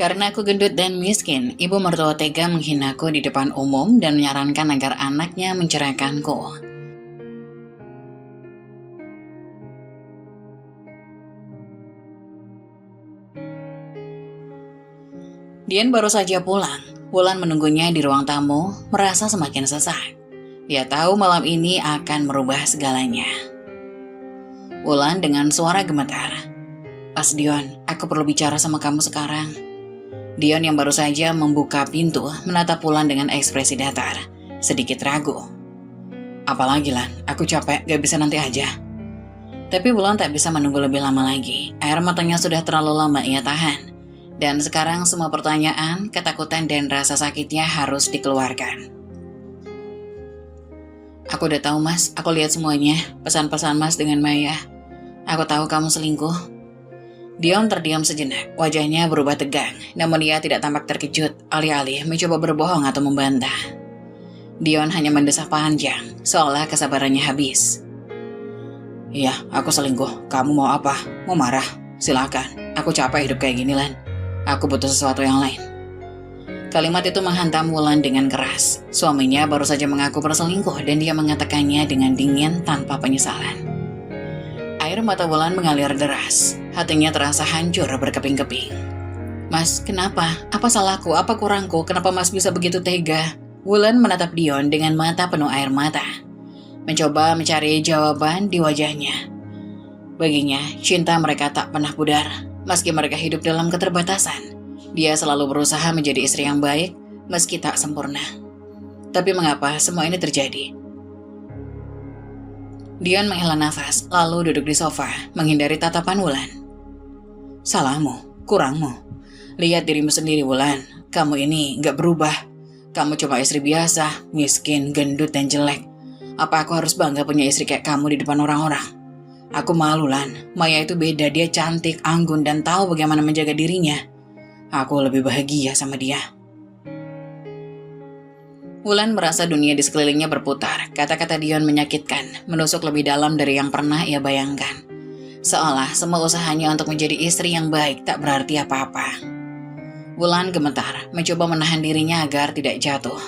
Karena aku gendut dan miskin, ibu mertua tega menghinaku di depan umum dan menyarankan agar anaknya menceraikanku. Dian baru saja pulang. Wulan menunggunya di ruang tamu, merasa semakin sesak. Dia tahu malam ini akan merubah segalanya. Wulan dengan suara gemetar. "Pas Dion, aku perlu bicara sama kamu sekarang." Dion yang baru saja membuka pintu menatap Wulan dengan ekspresi datar, sedikit ragu. "Apalagi Lan, aku capek, gak bisa nanti aja." Tapi Wulan tak bisa menunggu lebih lama lagi. Air matanya sudah terlalu lama ia tahan. Dan sekarang semua pertanyaan, ketakutan dan rasa sakitnya harus dikeluarkan. "Aku udah tahu Mas, aku lihat semuanya, pesan-pesan Mas dengan Maya. Aku tahu kamu selingkuh." Dion terdiam sejenak, wajahnya berubah tegang, namun ia tidak tampak terkejut, alih-alih mencoba berbohong atau membantah. Dion hanya mendesah panjang, seolah kesabarannya habis. "Iya, aku selingkuh. Kamu mau apa? Mau marah? Silakan. Aku capek hidup kayak gini, Lan. Aku butuh sesuatu yang lain." Kalimat itu menghantam Wulan dengan keras. Suaminya baru saja mengaku berselingkuh dan dia mengatakannya dengan dingin tanpa penyesalan. Air mata Wulan mengalir deras. Hatinya terasa hancur berkeping-keping. "Mas, kenapa? Apa salahku? Apa kurangku? Kenapa Mas bisa begitu tega?" Wulan menatap Dion dengan mata penuh air mata. Mencoba mencari jawaban di wajahnya. Baginya, cinta mereka tak pernah pudar. Meski mereka hidup dalam keterbatasan, dia selalu berusaha menjadi istri yang baik meski tak sempurna. Tapi mengapa semua ini terjadi? Dion menghela nafas, lalu duduk di sofa, menghindari tatapan Wulan. "Salahmu, kurangmu. Lihat dirimu sendiri, Wulan. Kamu ini gak berubah. Kamu cuma istri biasa, miskin, gendut, dan jelek. Apa aku harus bangga punya istri kayak kamu di depan orang-orang? Aku malu, Lan. Maya itu beda, dia cantik, anggun, dan tahu bagaimana menjaga dirinya. Aku lebih bahagia sama dia." Wulan merasa dunia di sekelilingnya berputar. Kata-kata Dion menyakitkan, menusuk lebih dalam dari yang pernah ia bayangkan. Seolah semua usahanya untuk menjadi istri yang baik tak berarti apa-apa. Wulan gemetar, mencoba menahan dirinya agar tidak jatuh.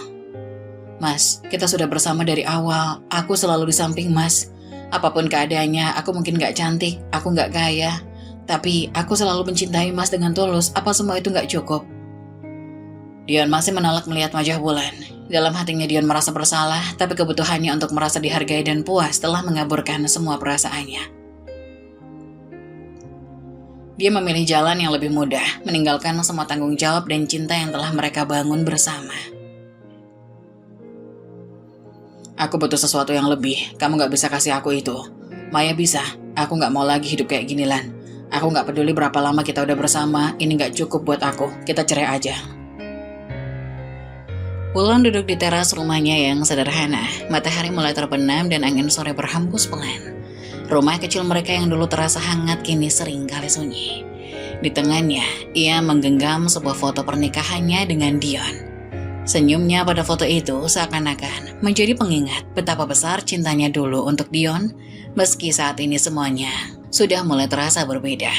"Mas, kita sudah bersama dari awal. Aku selalu di samping Mas. Apapun keadaannya, aku mungkin gak cantik, aku gak kaya. Tapi aku selalu mencintai Mas dengan tulus. Apa semua itu gak cukup?" Dion masih menolak melihat wajah Wulan. Dalam hatinya Dion merasa bersalah, tapi kebutuhannya untuk merasa dihargai dan puas telah mengaburkan semua perasaannya. Dia memilih jalan yang lebih mudah, meninggalkan semua tanggung jawab dan cinta yang telah mereka bangun bersama. "Aku butuh sesuatu yang lebih. Kamu gak bisa kasih aku itu. Maya bisa. Aku gak mau lagi hidup kayak gini, Lan. Aku gak peduli berapa lama kita udah bersama. Ini gak cukup buat aku. Kita cerai aja." Wulan duduk di teras rumahnya yang sederhana. Matahari mulai terbenam dan angin sore berhembus pelan. Rumah kecil mereka yang dulu terasa hangat kini sering kali sunyi. Di tengahnya, ia menggenggam sebuah foto pernikahannya dengan Dion. Senyumnya pada foto itu seakan-akan menjadi pengingat betapa besar cintanya dulu untuk Dion, meski saat ini semuanya sudah mulai terasa berbeda.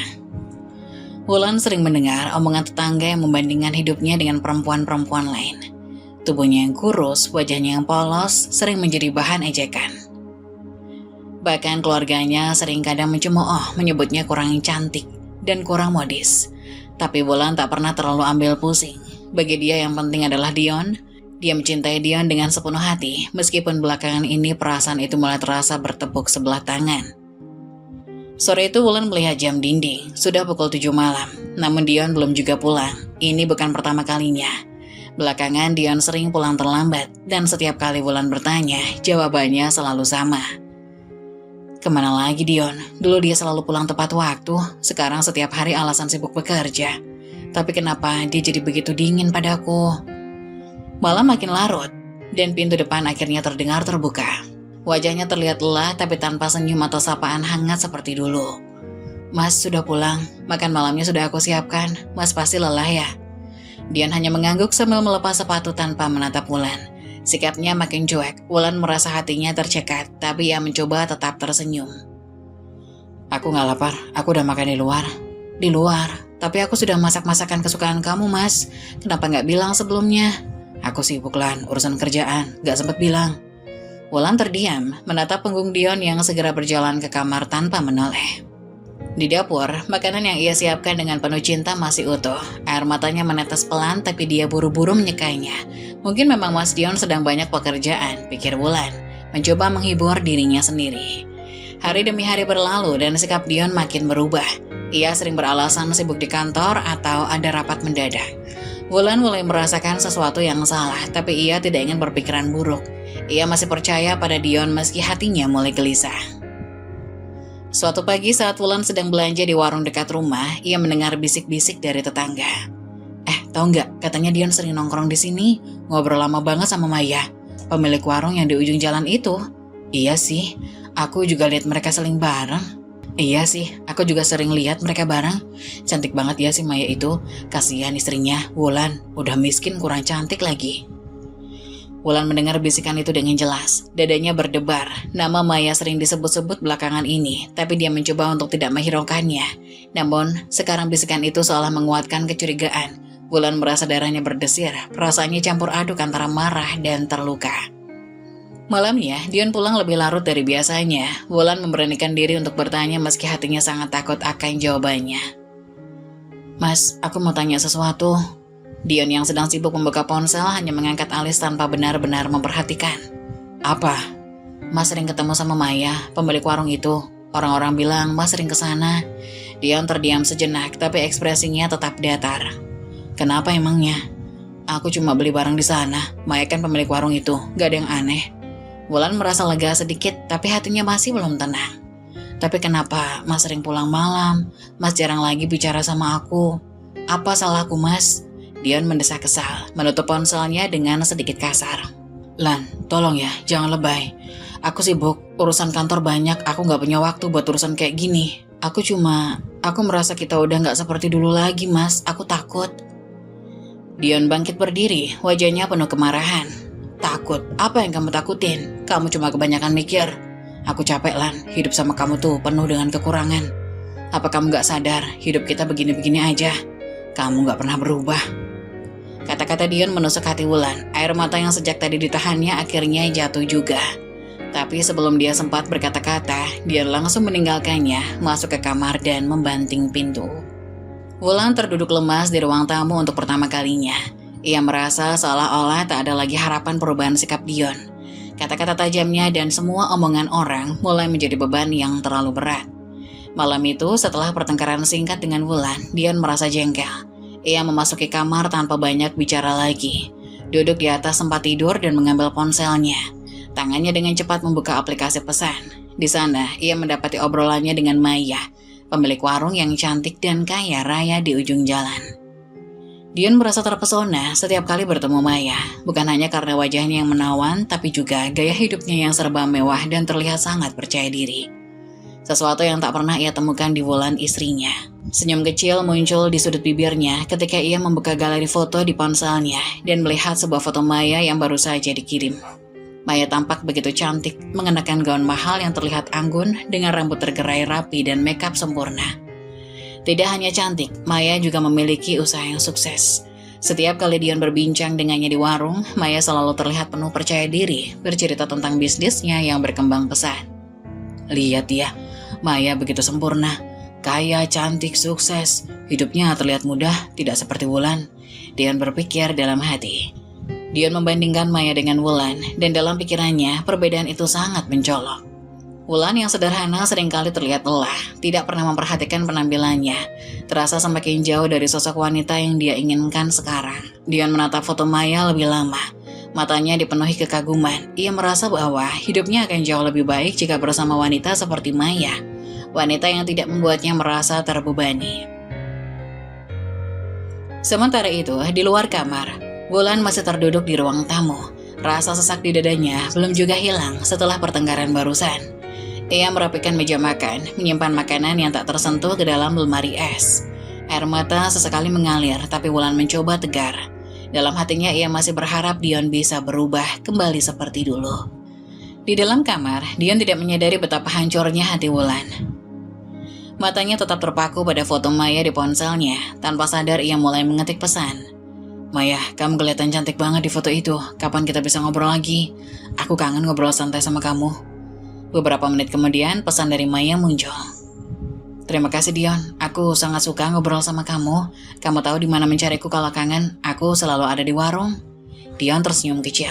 Wulan sering mendengar omongan tetangga yang membandingkan hidupnya dengan perempuan-perempuan lain. Tubuhnya yang kurus, wajahnya yang polos, sering menjadi bahan ejekan. Bahkan keluarganya sering kadang mencemooh, menyebutnya kurang cantik dan kurang modis. Tapi Wulan tak pernah terlalu ambil pusing. Bagi dia yang penting adalah Dion. Dia mencintai Dion dengan sepenuh hati, meskipun belakangan ini perasaan itu mulai terasa bertepuk sebelah tangan. Sore itu Wulan melihat jam dinding, sudah pukul 7 malam. Namun Dion belum juga pulang. Ini bukan pertama kalinya. Belakangan Dion sering pulang terlambat, dan setiap kali Wulan bertanya, jawabannya selalu sama. Kemana lagi Dion? Dulu dia selalu pulang tepat waktu, sekarang setiap hari alasan sibuk bekerja. Tapi kenapa dia jadi begitu dingin padaku? Malam makin larut, dan pintu depan akhirnya terdengar terbuka. Wajahnya terlihat lelah tapi tanpa senyum atau sapaan hangat seperti dulu. "Mas sudah pulang, makan malamnya sudah aku siapkan. Mas pasti lelah ya?" Dion hanya mengangguk sambil melepas sepatu tanpa menatap Wulan. Sikapnya makin cuek. Wulan merasa hatinya tercekat, tapi ia mencoba tetap tersenyum. "Aku gak lapar, aku udah makan di luar." "Di luar? Tapi aku sudah masak masakan kesukaan kamu, Mas. Kenapa nggak bilang sebelumnya? Aku sibuk, Lan, urusan kerjaan, nggak sempat bilang. Wulan terdiam, menatap punggung Dion yang segera berjalan ke kamar tanpa menoleh. Di dapur, makanan yang ia siapkan dengan penuh cinta masih utuh. Air matanya menetes pelan, tapi dia buru-buru menyekainya. Mungkin memang Mas Dion sedang banyak pekerjaan, pikir Wulan, mencoba menghibur dirinya sendiri. Hari demi hari berlalu dan sikap Dion makin berubah. Ia sering beralasan sibuk di kantor atau ada rapat mendadak. Wulan mulai merasakan sesuatu yang salah, tapi ia tidak ingin berpikiran buruk. Ia masih percaya pada Dion meski hatinya mulai gelisah. Suatu pagi saat Wulan sedang belanja di warung dekat rumah, ia mendengar bisik-bisik dari tetangga. Tahu nggak? Katanya Dion sering nongkrong di sini, ngobrol lama banget sama Maya, pemilik warung yang di ujung jalan itu. Iya sih, aku juga lihat mereka saling bareng. Iya sih, aku juga sering lihat mereka bareng. Cantik banget ya si Maya itu. Kasihan istrinya, Wulan, udah miskin kurang cantik lagi. Wulan mendengar bisikan itu dengan jelas. Dadanya berdebar. Nama Maya sering disebut-sebut belakangan ini, tapi dia mencoba untuk tidak menghiraukannya. Namun, sekarang bisikan itu seolah menguatkan kecurigaan. Wulan merasa darahnya berdesir, perasaannya campur aduk antara marah dan terluka. Malamnya, Dion pulang lebih larut dari biasanya. Wulan memberanikan diri untuk bertanya meski hatinya sangat takut akan jawabannya. Mas, aku mau tanya sesuatu. Dion yang sedang sibuk membuka ponsel hanya mengangkat alis tanpa benar-benar memperhatikan. Apa? Mas sering ketemu sama Maya, pemilik warung itu. Orang-orang bilang Mas sering kesana. Dion terdiam sejenak, tapi ekspresinya tetap datar. Kenapa emangnya? Aku cuma beli barang di sana. Maya kan pemilik warung itu, gak ada yang aneh. Wulan merasa lega sedikit, tapi hatinya masih belum tenang. Tapi kenapa Mas sering pulang malam? Mas jarang lagi bicara sama aku. Apa salahku, Mas? Dion mendesak kesal, menutup ponselnya dengan sedikit kasar. Lan, tolong ya, jangan lebay. Aku sibuk, urusan kantor banyak, aku gak punya waktu buat urusan kayak gini. Aku merasa kita udah gak seperti dulu lagi, Mas. Aku takut. Dion bangkit berdiri, wajahnya penuh kemarahan. Takut? Apa yang kamu takutin? Kamu cuma kebanyakan mikir. Aku capek, Lan. Hidup sama kamu tuh penuh dengan kekurangan. Apa kamu gak sadar hidup kita begini-begini aja? Kamu gak pernah berubah. Kata-kata Dion menusuk hati Wulan. Air mata yang sejak tadi ditahannya akhirnya jatuh juga. Tapi sebelum dia sempat berkata-kata, Dion langsung meninggalkannya, masuk ke kamar dan membanting pintu. Wulan terduduk lemas di ruang tamu untuk pertama kalinya. Ia merasa seolah-olah tak ada lagi harapan perubahan sikap Dion. Kata-kata tajamnya dan semua omongan orang mulai menjadi beban yang terlalu berat. Malam itu, setelah pertengkaran singkat dengan Wulan, Dion merasa jengkel. Ia memasuki kamar tanpa banyak bicara lagi. Duduk di atas tempat tidur dan mengambil ponselnya. Tangannya dengan cepat membuka aplikasi pesan. Di sana, ia mendapati obrolannya dengan Maya, pemilik warung yang cantik dan kaya raya di ujung jalan. Dion merasa terpesona setiap kali bertemu Maya, bukan hanya karena wajahnya yang menawan, tapi juga gaya hidupnya yang serba mewah dan terlihat sangat percaya diri. Sesuatu yang tak pernah ia temukan di Wulan istrinya. Senyum kecil muncul di sudut bibirnya ketika ia membuka galeri foto di ponselnya dan melihat sebuah foto Maya yang baru saja dikirim. Maya tampak begitu cantik, mengenakan gaun mahal yang terlihat anggun dengan rambut tergerai rapi dan makeup sempurna. Tidak hanya cantik, Maya juga memiliki usaha yang sukses. Setiap kali Dion berbincang dengannya di warung, Maya selalu terlihat penuh percaya diri, bercerita tentang bisnisnya yang berkembang pesat. Lihat ya, Maya begitu sempurna, kaya, cantik, sukses. Hidupnya terlihat mudah, tidak seperti Wulan. Dion berpikir dalam hati. Dion membandingkan Maya dengan Wulan, dan dalam pikirannya, perbedaan itu sangat mencolok. Wulan yang sederhana seringkali terlihat lelah, tidak pernah memperhatikan penampilannya. Terasa semakin jauh dari sosok wanita yang dia inginkan sekarang. Dion menatap foto Maya lebih lama. Matanya dipenuhi kekaguman. Ia merasa bahwa hidupnya akan jauh lebih baik jika bersama wanita seperti Maya. Wanita yang tidak membuatnya merasa terbebani. Sementara itu, di luar kamar, Wulan masih terduduk di ruang tamu. Rasa sesak di dadanya belum juga hilang setelah pertengkaran barusan. Ia merapikan meja makan, menyimpan makanan yang tak tersentuh ke dalam lemari es. Air mata sesekali mengalir, tapi Wulan mencoba tegar. Dalam hatinya ia masih berharap Dion bisa berubah kembali seperti dulu. Di dalam kamar, Dion tidak menyadari betapa hancurnya hati Wulan. Matanya tetap terpaku pada foto Maya di ponselnya. Tanpa sadar ia mulai mengetik pesan. Maya, kamu kelihatan cantik banget di foto itu. Kapan kita bisa ngobrol lagi? Aku kangen ngobrol santai sama kamu. Beberapa menit kemudian pesan dari Maya muncul. Terima kasih Dion, aku sangat suka ngobrol sama kamu. Kamu tahu di mana mencariku kalau kangen, aku selalu ada di warung. Dion tersenyum kecil,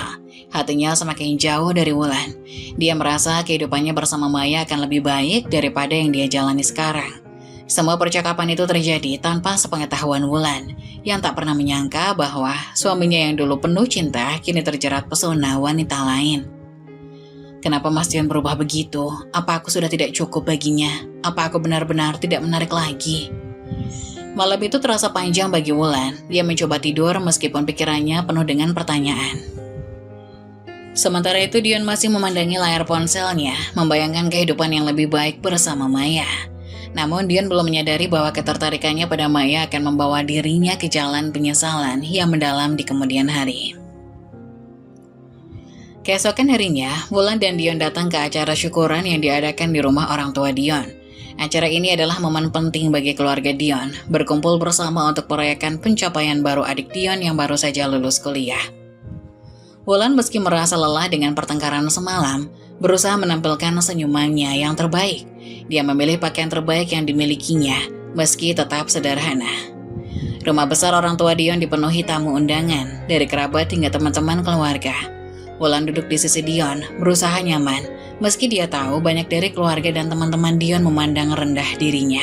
hatinya semakin jauh dari Wulan. Dia merasa kehidupannya bersama Maya akan lebih baik daripada yang dia jalani sekarang. Semua percakapan itu terjadi tanpa sepengetahuan Wulan, yang tak pernah menyangka bahwa suaminya yang dulu penuh cinta kini terjerat pesona wanita lain. Kenapa Mas Dion berubah begitu? Apa aku sudah tidak cukup baginya? Apa aku benar-benar tidak menarik lagi? Malam itu terasa panjang bagi Wulan. Dia mencoba tidur meskipun pikirannya penuh dengan pertanyaan. Sementara itu Dion masih memandangi layar ponselnya, membayangkan kehidupan yang lebih baik bersama Maya. Namun Dion belum menyadari bahwa ketertarikannya pada Maya akan membawa dirinya ke jalan penyesalan yang mendalam di kemudian hari. Keesokan harinya, Wulan dan Dion datang ke acara syukuran yang diadakan di rumah orang tua Dion. Acara ini adalah momen penting bagi keluarga Dion, berkumpul bersama untuk merayakan pencapaian baru adik Dion yang baru saja lulus kuliah. Wulan meski merasa lelah dengan pertengkaran semalam, berusaha menampilkan senyumannya yang terbaik. Dia memilih pakaian terbaik yang dimilikinya, meski tetap sederhana. Rumah besar orang tua Dion dipenuhi tamu undangan, dari kerabat hingga teman-teman keluarga. Wulan duduk di sisi Dion, berusaha nyaman, meski dia tahu banyak dari keluarga dan teman-teman Dion memandang rendah dirinya.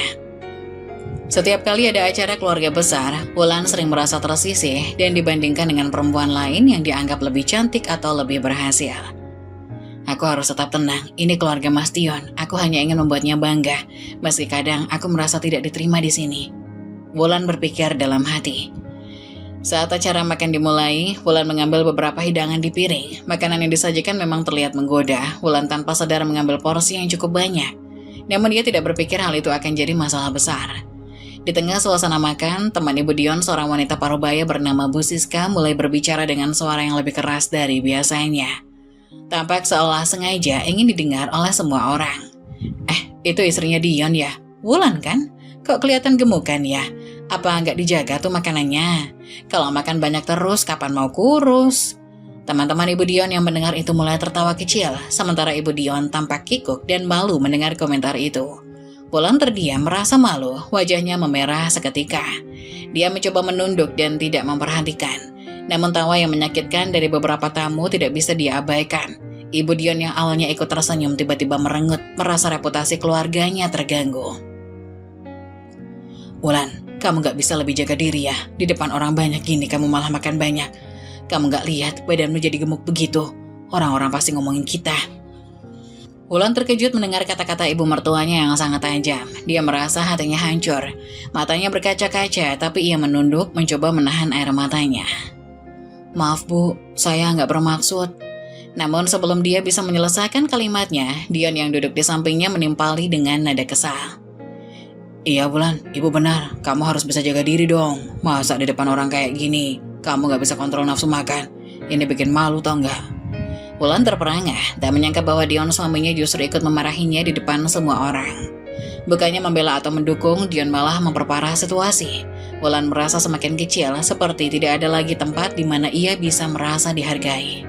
Setiap kali ada acara keluarga besar, Wulan sering merasa tersisih dan dibandingkan dengan perempuan lain yang dianggap lebih cantik atau lebih berhasil. Aku harus tetap tenang, ini keluarga Mas Dion, aku hanya ingin membuatnya bangga, meski kadang aku merasa tidak diterima di sini. Wulan berpikir dalam hati. Saat acara makan dimulai, Wulan mengambil beberapa hidangan di piring. Makanan yang disajikan memang terlihat menggoda. Wulan tanpa sadar mengambil porsi yang cukup banyak. Namun dia tidak berpikir hal itu akan jadi masalah besar. Di tengah suasana makan, teman Ibu Dion, seorang wanita parubaya bernama Bu Siska, mulai berbicara dengan suara yang lebih keras dari biasanya. Tampak seolah sengaja ingin didengar oleh semua orang. Itu istrinya Dion ya? Wulan kan? Kok kelihatan gemukan ya? Apa nggak dijaga tuh makanannya? Kalau makan banyak terus, kapan mau kurus? Teman-teman Ibu Dion yang mendengar itu mulai tertawa kecil, sementara Ibu Dion tampak kikuk dan malu mendengar komentar itu. Wulan terdiam merasa malu, wajahnya memerah seketika. Dia mencoba menunduk dan tidak memperhatikan. Namun tawa yang menyakitkan dari beberapa tamu tidak bisa diabaikan. Ibu Dion yang awalnya ikut tersenyum tiba-tiba merengut, merasa reputasi keluarganya terganggu. Wulan, kamu gak bisa lebih jaga diri ya. Di depan orang banyak gini kamu malah makan banyak. Kamu gak lihat badanmu jadi gemuk begitu. Orang-orang pasti ngomongin kita. Wulan terkejut mendengar kata-kata ibu mertuanya yang sangat tajam. Dia merasa hatinya hancur. Matanya berkaca-kaca, tapi ia menunduk mencoba menahan air matanya. Maaf Bu, saya gak bermaksud. Namun sebelum dia bisa menyelesaikan kalimatnya, Dion yang duduk di sampingnya menimpali dengan nada kesal. Iya Wulan, ibu benar. Kamu harus bisa jaga diri dong. Masa di depan orang kayak gini, kamu gak bisa kontrol nafsu makan. Ini bikin malu tau gak? Wulan terperangah, tak menyangka bahwa Dion suaminya justru ikut memarahinya di depan semua orang. Bukannya membela atau mendukung, Dion malah memperparah situasi. Wulan merasa semakin kecil, seperti tidak ada lagi tempat di mana ia bisa merasa dihargai.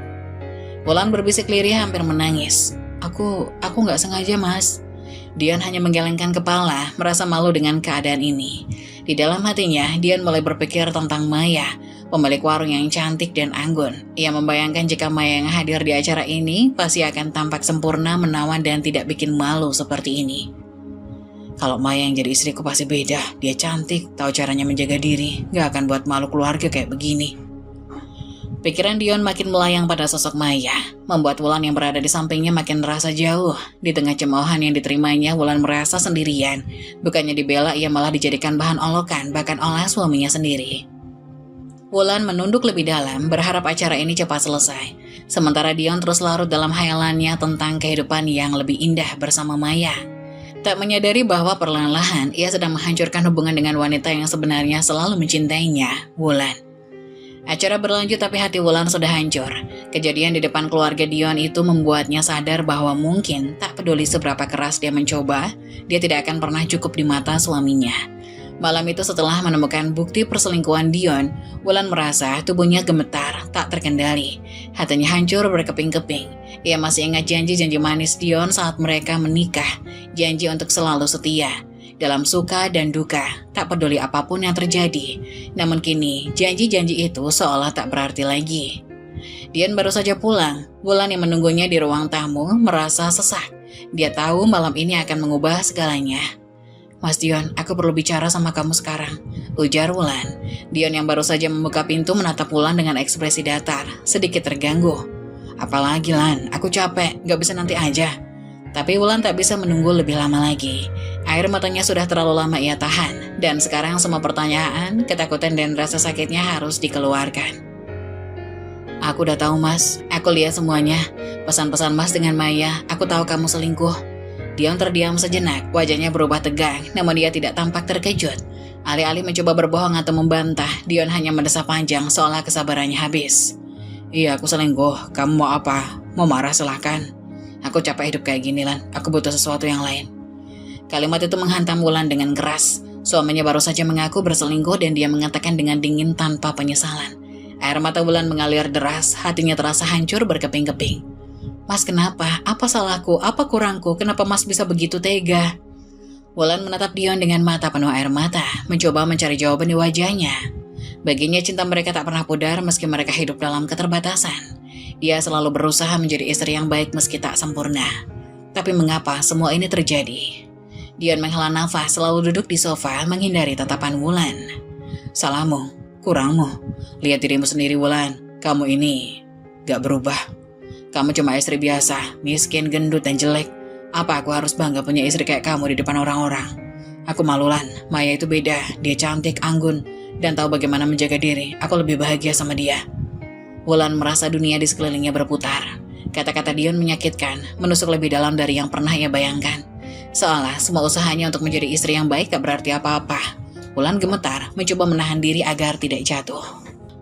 Wulan berbisik lirih hampir menangis. Aku gak sengaja Mas. Dion hanya menggelengkan kepala, merasa malu dengan keadaan ini. Di dalam hatinya, Dion mulai berpikir tentang Maya, pemilik warung yang cantik dan anggun. Ia membayangkan jika Maya yang hadir di acara ini pasti akan tampak sempurna, menawan, dan tidak bikin malu seperti ini. Kalau Maya yang jadi istriku pasti beda. Dia cantik, tahu caranya menjaga diri, gak akan buat malu keluarga kayak begini. Pikiran Dion makin melayang pada sosok Maya, membuat Wulan yang berada di sampingnya makin merasa jauh. Di tengah cemoohan yang diterimanya, Wulan merasa sendirian. Bukannya dibela, ia malah dijadikan bahan olokan, bahkan oleh suaminya sendiri. Wulan menunduk lebih dalam, berharap acara ini cepat selesai. Sementara Dion terus larut dalam khayalannya tentang kehidupan yang lebih indah bersama Maya. Tak menyadari bahwa perlahan-lahan ia sedang menghancurkan hubungan dengan wanita yang sebenarnya selalu mencintainya, Wulan. Acara berlanjut tapi hati Wulan sudah hancur. Kejadian di depan keluarga Dion itu membuatnya sadar bahwa mungkin tak peduli seberapa keras dia mencoba, dia tidak akan pernah cukup di mata suaminya. Malam itu setelah menemukan bukti perselingkuhan Dion, Wulan merasa tubuhnya gemetar, tak terkendali. Hatinya hancur berkeping-keping. Ia masih ingat janji-janji manis Dion saat mereka menikah, janji untuk selalu setia. Dalam suka dan duka, tak peduli apapun yang terjadi. Namun kini, janji-janji itu seolah tak berarti lagi. Dion baru saja pulang. Wulan yang menunggunya di ruang tamu merasa sesak. Dia tahu malam ini akan mengubah segalanya. "Mas Dion, aku perlu bicara sama kamu sekarang," ujar Wulan. Dion yang baru saja membuka pintu menatap Wulan dengan ekspresi datar, sedikit terganggu. "Apalagi Lan, aku capek, gak bisa nanti aja." Tapi Wulan tak bisa menunggu lebih lama lagi. Air matanya sudah terlalu lama ia tahan, dan sekarang semua pertanyaan, ketakutan dan rasa sakitnya harus dikeluarkan. "Aku udah tahu Mas, aku lihat semuanya. Pesan-pesan Mas dengan Maya, aku tahu kamu selingkuh." Dion terdiam sejenak, wajahnya berubah tegang, namun dia tidak tampak terkejut. Alih-alih mencoba berbohong atau membantah, Dion hanya mendesah panjang seolah kesabarannya habis. "Iya, aku selingkuh. Kamu mau apa? Mau marah silahkan. Aku capek hidup kayak gini, Lan. Aku butuh sesuatu yang lain." Kalimat itu menghantam Wulan dengan keras. Suaminya baru saja mengaku berselingkuh dan dia mengatakan dengan dingin tanpa penyesalan. Air mata Wulan mengalir deras, hatinya terasa hancur berkeping-keping. "Mas, kenapa? Apa salahku? Apa kurangku? Kenapa Mas bisa begitu tega?" Wulan menatap Dion dengan mata penuh air mata, mencoba mencari jawaban di wajahnya. Baginya cinta mereka tak pernah pudar meski mereka hidup dalam keterbatasan. Dia selalu berusaha menjadi istri yang baik meski tak sempurna. Tapi mengapa semua ini terjadi? Dion menghela nafas, selalu duduk di sofa menghindari tatapan Wulan. "Salahmu, kurangmu. Lihat dirimu sendiri Wulan, kamu ini gak berubah. Kamu cuma istri biasa, miskin, gendut, dan jelek. Apa aku harus bangga punya istri kayak kamu di depan orang-orang? Aku malu Lan, Maya itu beda, dia cantik, anggun, dan tahu bagaimana menjaga diri. Aku lebih bahagia sama dia." Wulan merasa dunia di sekelilingnya berputar. Kata-kata Dion menyakitkan, menusuk lebih dalam dari yang pernah ia bayangkan. Seolah semua usahanya untuk menjadi istri yang baik tak berarti apa-apa. Wulan gemetar, mencoba menahan diri agar tidak jatuh.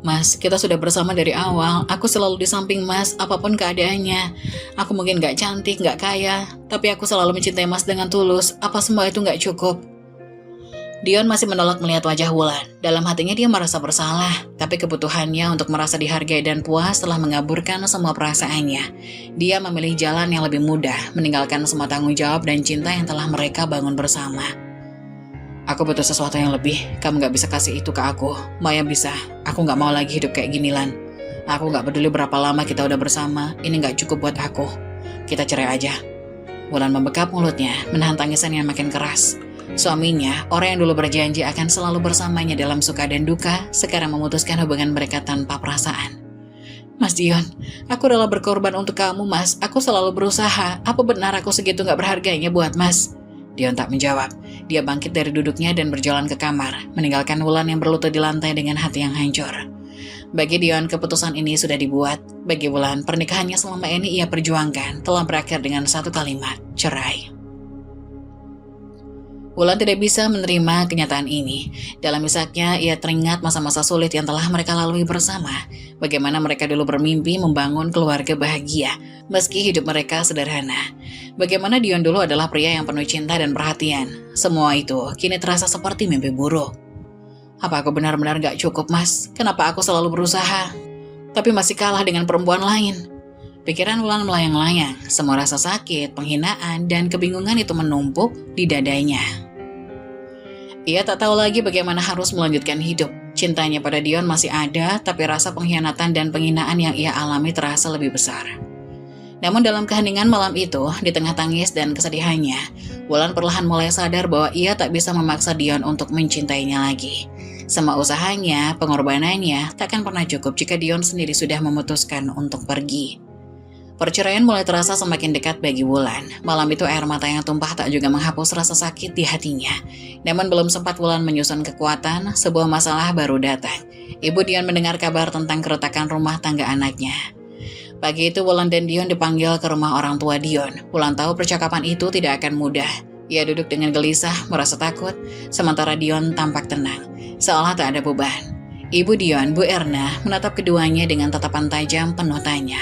"Mas, kita sudah bersama dari awal. Aku selalu di samping Mas, apapun keadaannya. Aku mungkin gak cantik, gak kaya, tapi aku selalu mencintai Mas dengan tulus. Apa semua itu gak cukup?" Dion masih menolak melihat wajah Wulan. Dalam hatinya dia merasa bersalah, tapi kebutuhannya untuk merasa dihargai dan puas telah mengaburkan semua perasaannya. Dia memilih jalan yang lebih mudah, meninggalkan semua tanggung jawab dan cinta yang telah mereka bangun bersama. "Aku butuh sesuatu yang lebih. Kamu gak bisa kasih itu ke aku. Maya bisa. Aku gak mau lagi hidup kayak gini, Lan. Aku gak peduli berapa lama kita udah bersama. Ini gak cukup buat aku. Kita cerai aja." Wulan membekap mulutnya, menahan tangisan yang makin keras. Suaminya, orang yang dulu berjanji akan selalu bersamanya dalam suka dan duka, sekarang memutuskan hubungan mereka tanpa perasaan. "Mas Dion, aku rela berkorban untuk kamu, Mas. Aku selalu berusaha. Apa benar aku segitu gak berharganya buat Mas?" Dion tak menjawab. Dia bangkit dari duduknya dan berjalan ke kamar, meninggalkan Wulan yang berlutut di lantai dengan hati yang hancur. Bagi Dion, keputusan ini sudah dibuat. Bagi Wulan, pernikahannya selama ini ia perjuangkan telah berakhir dengan satu kalimat, cerai. Wulan tidak bisa menerima kenyataan ini. Dalam isaknya, ia teringat masa-masa sulit yang telah mereka lalui bersama. Bagaimana mereka dulu bermimpi membangun keluarga bahagia, meski hidup mereka sederhana. Bagaimana Dion dulu adalah pria yang penuh cinta dan perhatian. Semua itu kini terasa seperti mimpi buruk. Apa aku benar-benar gak cukup, Mas? Kenapa aku selalu berusaha, tapi masih kalah dengan perempuan lain? Pikiran Wulan melayang-layang. Semua rasa sakit, penghinaan, dan kebingungan itu menumpuk di dadanya. Ia tak tahu lagi bagaimana harus melanjutkan hidup. Cintanya pada Dion masih ada, tapi rasa pengkhianatan dan penghinaan yang ia alami terasa lebih besar. Namun dalam keheningan malam itu, di tengah tangis dan kesedihannya, Wulan perlahan mulai sadar bahwa ia tak bisa memaksa Dion untuk mencintainya lagi. Semua usahanya, pengorbanannya, takkan pernah cukup jika Dion sendiri sudah memutuskan untuk pergi. Perceraian mulai terasa semakin dekat bagi Wulan. Malam itu air mata yang tumpah tak juga menghapus rasa sakit di hatinya. Namun belum sempat Wulan menyusun kekuatan, sebuah masalah baru datang. Ibu Dion mendengar kabar tentang keretakan rumah tangga anaknya. Pagi itu Wulan dan Dion dipanggil ke rumah orang tua Dion. Wulan tahu percakapan itu tidak akan mudah. Ia duduk dengan gelisah, merasa takut, sementara Dion tampak tenang, seolah tak ada beban. Ibu Dion, Bu Erna, menatap keduanya dengan tatapan tajam penuh tanya.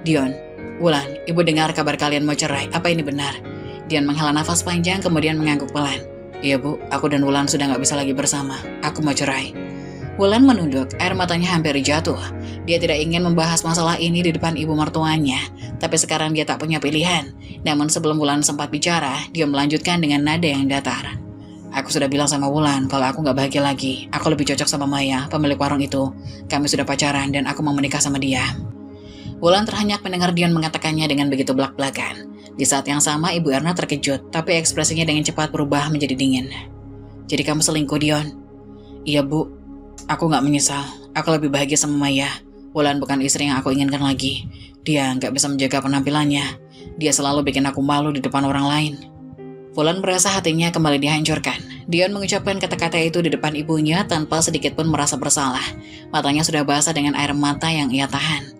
Dion, Wulan, Ibu dengar kabar kalian mau cerai, apa ini benar? Dion menghela nafas panjang kemudian mengangguk pelan. Iya Bu, aku dan Wulan sudah gak bisa lagi bersama, aku mau cerai. Wulan menunduk, air matanya hampir jatuh. Dia tidak ingin membahas masalah ini di depan ibu mertuanya, tapi sekarang dia tak punya pilihan. Namun sebelum Wulan sempat bicara, dia melanjutkan dengan nada yang datar. Aku sudah bilang sama Wulan kalau aku gak bahagia lagi. Aku lebih cocok sama Maya, pemilik warung itu. Kami sudah pacaran dan aku mau menikah sama dia. Wulan terhenyak mendengar Dion mengatakannya dengan begitu belak-belakan. Di saat yang sama Ibu Erna terkejut, tapi ekspresinya dengan cepat berubah menjadi dingin. Jadi kamu selingkuh, Dion? Iya Bu, aku gak menyesal. Aku lebih bahagia sama Maya. Wulan bukan istri yang aku inginkan lagi. Dia gak bisa menjaga penampilannya. Dia selalu bikin aku malu di depan orang lain. Wulan merasa hatinya kembali dihancurkan. Dion mengucapkan kata-kata itu di depan ibunya tanpa sedikit pun merasa bersalah. Matanya sudah basah dengan air mata yang ia tahan.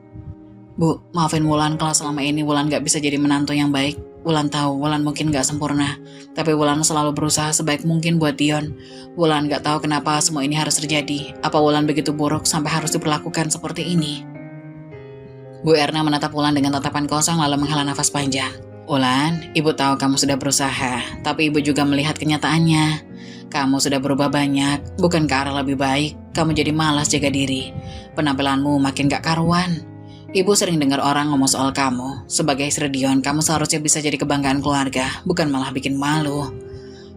Bu, maafin Wulan kalau selama ini Wulan gak bisa jadi menantu yang baik. Wulan tahu Wulan mungkin gak sempurna, tapi Wulan selalu berusaha sebaik mungkin buat Dion. Wulan gak tahu kenapa semua ini harus terjadi. Apa Wulan begitu buruk sampai harus diperlakukan seperti ini? Bu Erna menatap Wulan dengan tatapan kosong lalu menghela nafas panjang. Wulan, Ibu tahu kamu sudah berusaha, tapi Ibu juga melihat kenyataannya. Kamu sudah berubah banyak, bukan ke arah lebih baik. Kamu jadi malas jaga diri. Penampilanmu makin gak karuan. Ibu sering dengar orang ngomong soal kamu. Sebagai istri Dion, kamu seharusnya bisa jadi kebanggaan keluarga, bukan malah bikin malu.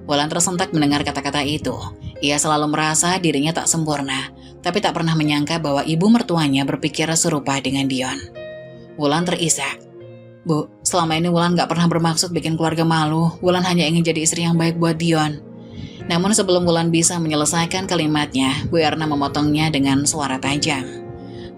Wulan tersentak mendengar kata-kata itu. Ia selalu merasa dirinya tak sempurna, tapi tak pernah menyangka bahwa ibu mertuanya berpikir serupa dengan Dion. Wulan terisak. Bu, selama ini Wulan gak pernah bermaksud bikin keluarga malu. Wulan hanya ingin jadi istri yang baik buat Dion. Namun sebelum Wulan bisa menyelesaikan kalimatnya, Bu Erna memotongnya dengan suara tajam.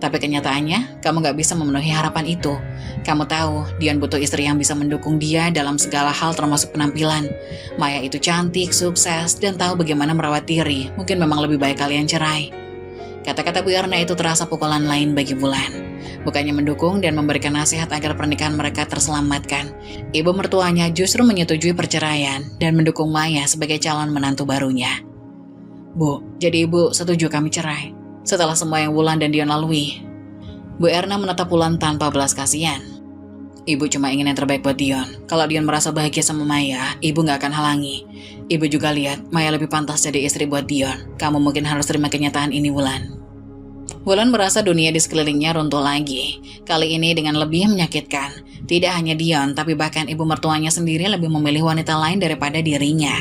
Tapi kenyataannya, kamu gak bisa memenuhi harapan itu. Kamu tahu, Dion butuh istri yang bisa mendukung dia dalam segala hal termasuk penampilan. Maya itu cantik, sukses, dan tahu bagaimana merawat diri. Mungkin memang lebih baik kalian cerai. Kata-kata Bu Erna itu terasa pukulan lain bagi Wulan. Bukannya mendukung dan memberikan nasihat agar pernikahan mereka terselamatkan, ibu mertuanya justru menyetujui perceraian dan mendukung Maya sebagai calon menantu barunya. Bu, jadi Ibu setuju kami cerai? Setelah semua yang Wulan dan Dion lalui. Bu Erna menatap Wulan tanpa belas kasihan. Ibu cuma ingin yang terbaik buat Dion. Kalau Dion merasa bahagia sama Maya, Ibu gak akan halangi. Ibu juga lihat Maya lebih pantas jadi istri buat Dion. Kamu mungkin harus terima kenyataan ini, Wulan. Wulan merasa dunia di sekelilingnya runtuh lagi. Kali ini dengan lebih menyakitkan. Tidak hanya Dion, tapi bahkan ibu mertuanya sendiri lebih memilih wanita lain daripada dirinya.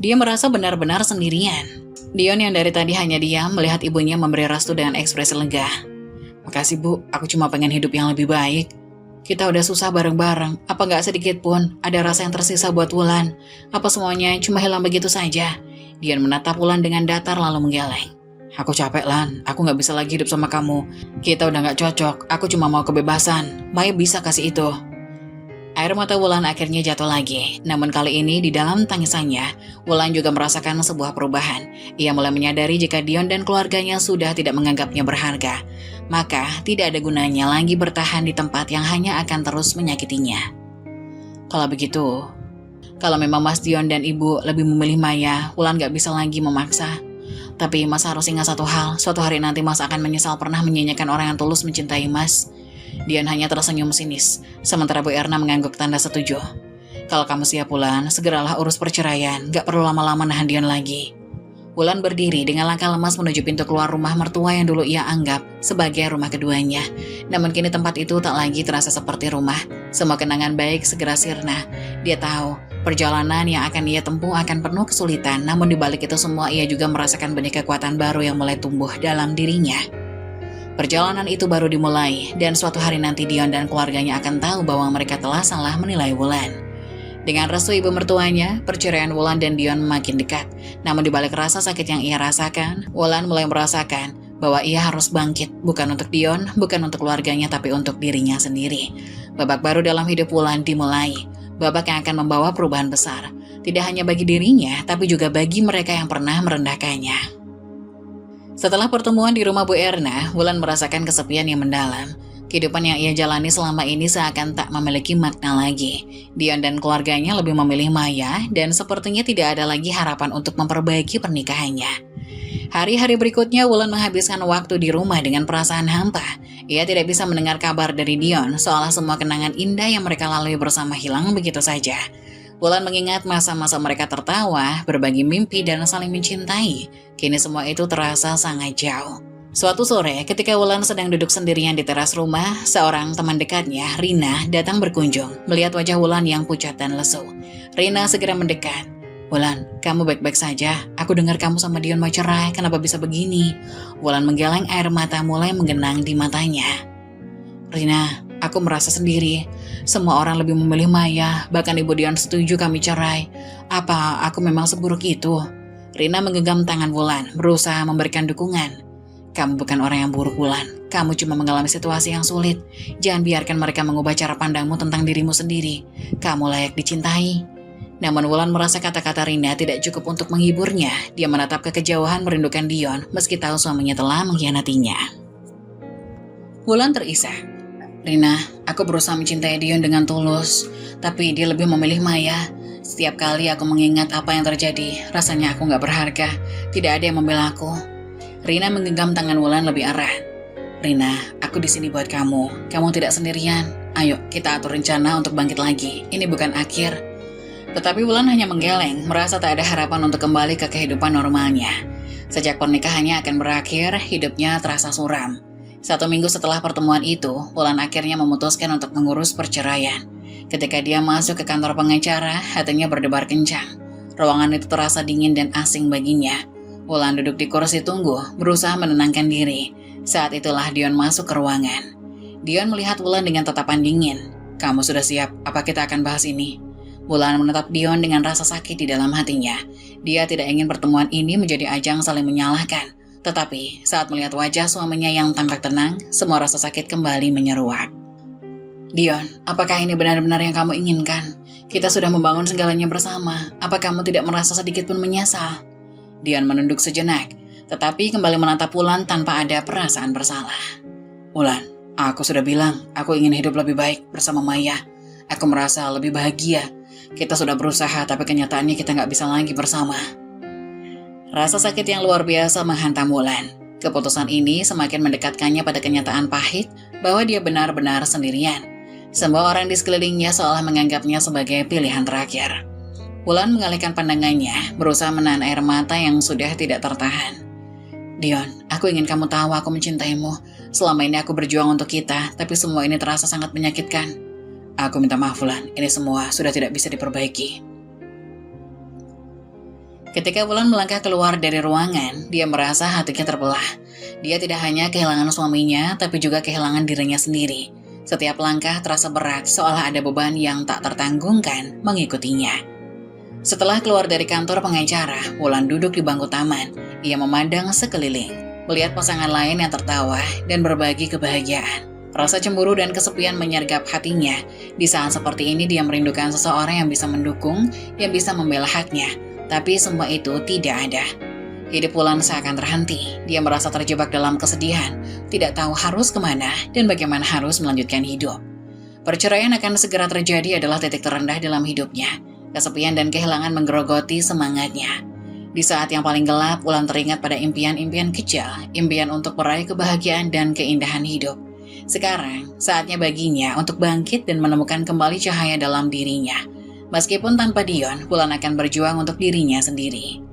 Dia merasa benar-benar sendirian. Dion yang dari tadi hanya diam melihat ibunya memberi restu dengan ekspresi lega. Makasih Bu, aku cuma pengen hidup yang lebih baik. Kita udah susah bareng-bareng, apa gak sedikit pun ada rasa yang tersisa buat Wulan? Apa semuanya cuma hilang begitu saja? Dion menatap Wulan dengan datar lalu menggeleng. Aku capek Lan, aku gak bisa lagi hidup sama kamu. Kita udah gak cocok, aku cuma mau kebebasan. Maya bisa kasih itu. Air mata Wulan akhirnya jatuh lagi. Namun kali ini di dalam tangisannya, Wulan juga merasakan sebuah perubahan. Ia mulai menyadari jika Dion dan keluarganya sudah tidak menganggapnya berharga. Maka tidak ada gunanya lagi bertahan di tempat yang hanya akan terus menyakitinya. Kalau begitu, kalau memang Mas Dion dan Ibu lebih memilih Maya, Wulan gak bisa lagi memaksa. Tapi Mas harus ingat satu hal, suatu hari nanti Mas akan menyesal pernah menyanyiakan orang yang tulus mencintai Mas. Dion hanya tersenyum sinis, sementara Bu Erna mengangguk tanda setuju. Kalau kamu siap Wulan, segeralah urus perceraian, gak perlu lama-lama nahan Dion lagi. Wulan berdiri dengan langkah lemas menuju pintu keluar rumah mertua yang dulu ia anggap sebagai rumah keduanya. Namun kini tempat itu tak lagi terasa seperti rumah. Semua kenangan baik segera sirna. Dia tahu, perjalanan yang akan ia tempuh akan penuh kesulitan, namun di balik itu semua ia juga merasakan benih kekuatan baru yang mulai tumbuh dalam dirinya. Perjalanan itu baru dimulai, dan suatu hari nanti Dion dan keluarganya akan tahu bahwa mereka telah salah menilai Wulan. Dengan restu ibu mertuanya, perceraian Wulan dan Dion makin dekat. Namun di balik rasa sakit yang ia rasakan, Wulan mulai merasakan bahwa ia harus bangkit, bukan untuk Dion, bukan untuk keluarganya, tapi untuk dirinya sendiri. Babak baru dalam hidup Wulan dimulai. Babak yang akan membawa perubahan besar, tidak hanya bagi dirinya, tapi juga bagi mereka yang pernah merendahkannya. Setelah pertemuan di rumah Bu Erna, Wulan merasakan kesepian yang mendalam. Kehidupan yang ia jalani selama ini seakan tak memiliki makna lagi. Dion dan keluarganya lebih memilih Maya, dan sepertinya tidak ada lagi harapan untuk memperbaiki pernikahannya. Hari-hari berikutnya, Wulan menghabiskan waktu di rumah dengan perasaan hampa. Ia tidak bisa mendengar kabar dari Dion, seolah semua kenangan indah yang mereka lalui bersama hilang begitu saja. Wulan mengingat masa-masa mereka tertawa, berbagi mimpi, dan saling mencintai. Kini semua itu terasa sangat jauh. Suatu sore, ketika Wulan sedang duduk sendirian di teras rumah, seorang teman dekatnya, Rina, datang berkunjung. Melihat wajah Wulan yang pucat dan lesu, Rina segera mendekat. "Wulan, kamu baik-baik saja? Aku dengar kamu sama Dion mau cerai, kenapa bisa begini?" Wulan menggeleng, air mata mulai menggenang di matanya. "Rina, aku merasa sendiri. Semua orang lebih memilih Maya, bahkan Ibu Dion setuju kami cerai. Apa aku memang seburuk itu?" Rina menggenggam tangan Wulan, berusaha memberikan dukungan. "Kamu bukan orang yang buruk, Wulan. Kamu cuma mengalami situasi yang sulit. Jangan biarkan mereka mengubah cara pandangmu tentang dirimu sendiri. Kamu layak dicintai." Namun Wulan merasa kata-kata Rina tidak cukup untuk menghiburnya. Dia menatap ke kejauhan merindukan Dion, meski tahu suaminya telah mengkhianatinya. Wulan terisak. "Rina, aku berusaha mencintai Dion dengan tulus, tapi dia lebih memilih Maya. Setiap kali aku mengingat apa yang terjadi, rasanya aku gak berharga. Tidak ada yang membela aku." Rina menggenggam tangan Wulan lebih erat. "Rina, aku di sini buat kamu. Kamu tidak sendirian. Ayo, kita atur rencana untuk bangkit lagi. Ini bukan akhir." Tetapi Wulan hanya menggeleng, merasa tak ada harapan untuk kembali ke kehidupan normalnya. Sejak pernikahannya akan berakhir, hidupnya terasa suram. 1 minggu setelah pertemuan itu, Wulan akhirnya memutuskan untuk mengurus perceraian. Ketika dia masuk ke kantor pengacara, hatinya berdebar kencang. Ruangan itu terasa dingin dan asing baginya. Wulan duduk di kursi tunggu, berusaha menenangkan diri. Saat itulah Dion masuk ke ruangan. Dion melihat Wulan dengan tatapan dingin. "Kamu sudah siap? Apa kita akan bahas ini?" Wulan menatap Dion dengan rasa sakit di dalam hatinya. Dia tidak ingin pertemuan ini menjadi ajang saling menyalahkan. Tetapi saat melihat wajah suaminya yang tampak tenang, semua rasa sakit kembali menyeruak. "Dion, apakah ini benar-benar yang kamu inginkan? Kita sudah membangun segalanya bersama. Apa kamu tidak merasa sedikit pun menyesal?" Dion menunduk sejenak, tetapi kembali menatap Wulan tanpa ada perasaan bersalah. "Wulan, aku sudah bilang, aku ingin hidup lebih baik bersama Maya. Aku merasa lebih bahagia. Kita sudah berusaha, tapi kenyataannya kita nggak bisa lagi bersama." Rasa sakit yang luar biasa menghantam Wulan. Keputusan ini semakin mendekatkannya pada kenyataan pahit bahwa dia benar-benar sendirian. Semua orang di sekelilingnya seolah menganggapnya sebagai pilihan terakhir. Wulan mengalihkan pandangannya, berusaha menahan air mata yang sudah tidak tertahan. "Dion, aku ingin kamu tahu aku mencintaimu. Selama ini aku berjuang untuk kita, tapi semua ini terasa sangat menyakitkan. Aku minta maaf, Wulan. Ini semua sudah tidak bisa diperbaiki." Ketika Wulan melangkah keluar dari ruangan, dia merasa hatinya terbelah. Dia tidak hanya kehilangan suaminya, tapi juga kehilangan dirinya sendiri. Setiap langkah terasa berat, seolah ada beban yang tak tertanggungkan mengikutinya. Setelah keluar dari kantor pengacara, Wulan duduk di bangku taman. Ia memandang sekeliling, melihat pasangan lain yang tertawa dan berbagi kebahagiaan. Rasa cemburu dan kesepian menyergap hatinya. Di saat seperti ini dia merindukan seseorang yang bisa mendukung, yang bisa membela haknya. Tapi semua itu tidak ada. Hidup Wulan seakan terhenti. Dia merasa terjebak dalam kesedihan, tidak tahu harus kemana dan bagaimana harus melanjutkan hidup. Perceraian akan segera terjadi adalah titik terendah dalam hidupnya. Kesepian dan kehilangan menggerogoti semangatnya. Di saat yang paling gelap, Wulan teringat pada impian-impian kecil, impian untuk meraih kebahagiaan dan keindahan hidup. Sekarang, saatnya baginya untuk bangkit dan menemukan kembali cahaya dalam dirinya. Meskipun tanpa Dion, Wulan akan berjuang untuk dirinya sendiri.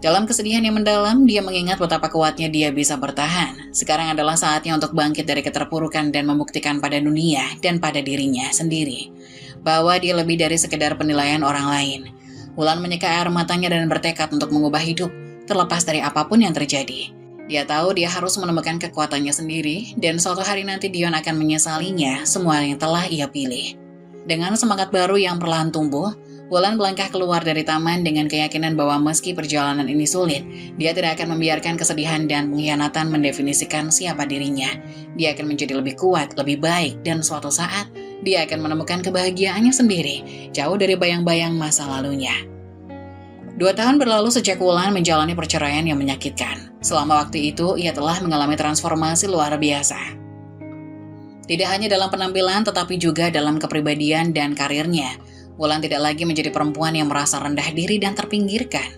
Dalam kesedihan yang mendalam, dia mengingat betapa kuatnya dia bisa bertahan. Sekarang adalah saatnya untuk bangkit dari keterpurukan dan membuktikan pada dunia dan pada dirinya sendiri bahwa dia lebih dari sekedar penilaian orang lain. Wulan menyeka air matanya dan bertekad untuk mengubah hidup, terlepas dari apapun yang terjadi. Dia tahu dia harus menemukan kekuatannya sendiri, dan suatu hari nanti Dion akan menyesalinya semua yang telah ia pilih. Dengan semangat baru yang perlahan tumbuh, Wulan melangkah keluar dari taman dengan keyakinan bahwa meski perjalanan ini sulit, dia tidak akan membiarkan kesedihan dan pengkhianatan mendefinisikan siapa dirinya. Dia akan menjadi lebih kuat, lebih baik, dan suatu saat, dia akan menemukan kebahagiaannya sendiri, jauh dari bayang-bayang masa lalunya. 2 tahun berlalu sejak Wulan menjalani perceraian yang menyakitkan. Selama waktu itu, ia telah mengalami transformasi luar biasa. Tidak hanya dalam penampilan, tetapi juga dalam kepribadian dan karirnya. Wulan tidak lagi menjadi perempuan yang merasa rendah diri dan terpinggirkan.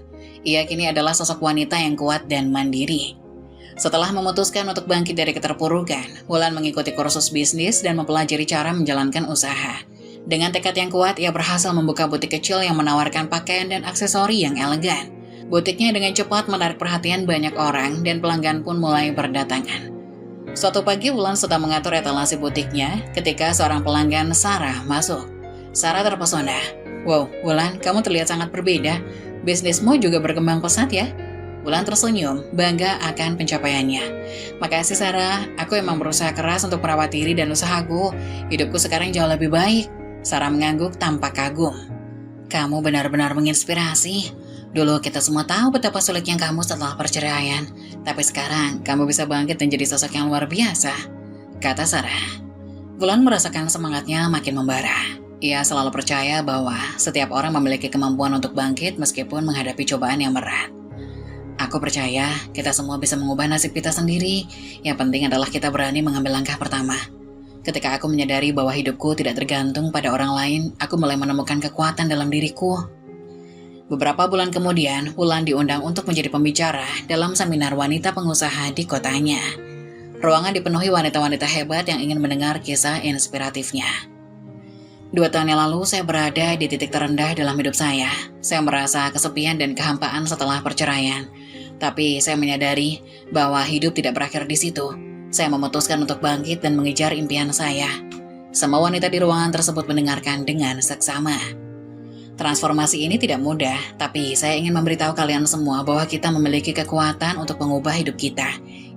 Ia kini adalah sosok wanita yang kuat dan mandiri. Setelah memutuskan untuk bangkit dari keterpurukan, Wulan mengikuti kursus bisnis dan mempelajari cara menjalankan usaha. Dengan tekad yang kuat, ia berhasil membuka butik kecil yang menawarkan pakaian dan aksesori yang elegan. Butiknya dengan cepat menarik perhatian banyak orang dan pelanggan pun mulai berdatangan. Suatu pagi Wulan sedang mengatur etalase butiknya ketika seorang pelanggan, Sarah, masuk. Sarah terpesona. "Wow, Wulan, kamu terlihat sangat berbeda. Bisnismu juga berkembang pesat ya?" Wulan tersenyum, bangga akan pencapaiannya. "Makasih Sarah, aku emang berusaha keras untuk merawat diri dan usahaku. Hidupku sekarang jauh lebih baik." Sarah mengangguk tanpa kagum. "Kamu benar-benar menginspirasi. Dulu kita semua tahu betapa sulitnya kamu setelah perceraian, tapi sekarang kamu bisa bangkit dan jadi sosok yang luar biasa," kata Sarah. Wulan merasakan semangatnya makin membara. Ia selalu percaya bahwa setiap orang memiliki kemampuan untuk bangkit meskipun menghadapi cobaan yang berat. "Aku percaya kita semua bisa mengubah nasib kita sendiri. Yang penting adalah kita berani mengambil langkah pertama." Ketika aku menyadari bahwa hidupku tidak tergantung pada orang lain, aku mulai menemukan kekuatan dalam diriku. Beberapa bulan kemudian, Wulan diundang untuk menjadi pembicara dalam seminar wanita pengusaha di kotanya. Ruangan dipenuhi wanita-wanita hebat yang ingin mendengar kisah inspiratifnya. 2 tahun yang lalu, saya berada di titik terendah dalam hidup saya. Saya merasa kesepian dan kehampaan setelah perceraian. Tapi saya menyadari bahwa hidup tidak berakhir di situ. Saya memutuskan untuk bangkit dan mengejar impian saya. Semua wanita di ruangan tersebut mendengarkan dengan seksama. Transformasi ini tidak mudah, tapi saya ingin memberitahu kalian semua bahwa kita memiliki kekuatan untuk mengubah hidup kita.